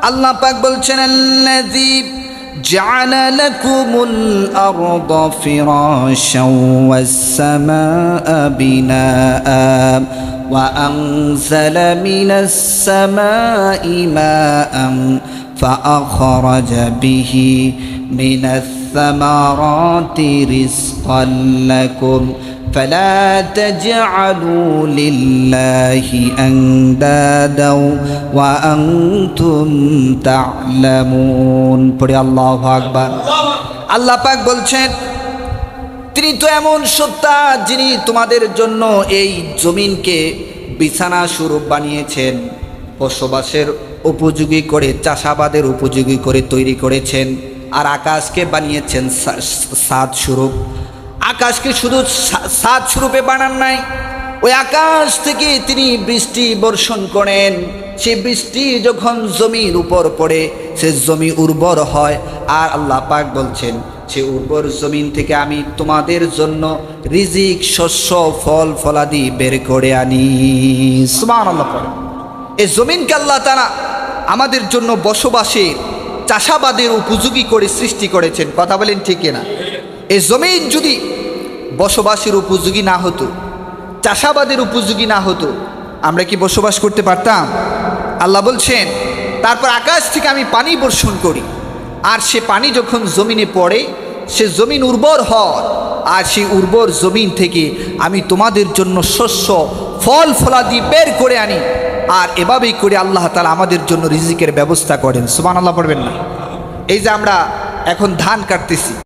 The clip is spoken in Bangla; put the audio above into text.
আল্লাহ পাক বলছেন আল্লাযী জাআলা লাকুমুল আরদা ফিরাশাও ওয়াস সামাআ বিনাআ ওয়া আনজালা মিনাস সামাই মাআন ফাআখরাজা বিহি মিনাস সামারাতি রিজকান লাকুম فلا تجعلوا لله أندادا وأنتم تعلمون পড়ে আল্লাহু আকবার। আল্লাহ পাক বলছেন তিনি তো এমন সত্তা যিনি তোমাদের জন্য এই জমিনকে বিছানা স্বরূপ বানিয়েছেন, বসবাসের উপযোগী করে, চাষাবাদের উপযোগী করে তৈরি করেছেন। আর আকাশকে বানিয়েছেন ছাদ স্বরূপ। আকাশকে শুধু ছাদ স্বরূপে বানান নাই, ওই আকাশ থেকে তিনি বৃষ্টি বর্ষণ করেন। সেই বৃষ্টি যখন জমির উপর পড়ে সে জমি উর্বর হয়। আর আল্লাহ পাক বলছেন সে উর্বর জমিন থেকে আমি তোমাদের জন্য রিজিক, শস্য, ফল ফলাদি বের করে আনি। সুবহানাল্লাহ। এই জমিনকে আল্লাহ তাআলা আমাদের জন্য বসবাসের, চাষাবাদের উপযোগী করে সৃষ্টি করেছেন। কথা বলেন ঠিক না? এই জমিন যদি বসবাসের উপযোগী না হতো, চাষাবাদের উপযোগী না হতো, আমরা কি বসবাস করতে পারতাম? আল্লাহ বলছেন তারপর আকাশ থেকে আমি পানি বর্ষণ করি, আর সে পানি যখন জমিনে পড়ে সে জমিন উর্বর হয়। আর সেই উর্বর জমিন থেকে আমি তোমাদের জন্য শস্য, ফল ফলাদি বের করে আনি। আর এভাবেই করে আল্লাহ তাআলা আমাদের জন্য রিজিকের ব্যবস্থা করেন। সুবহানাল্লাহ পড়বেন না? এই যে আমরা এখন ধান কাটতেছি,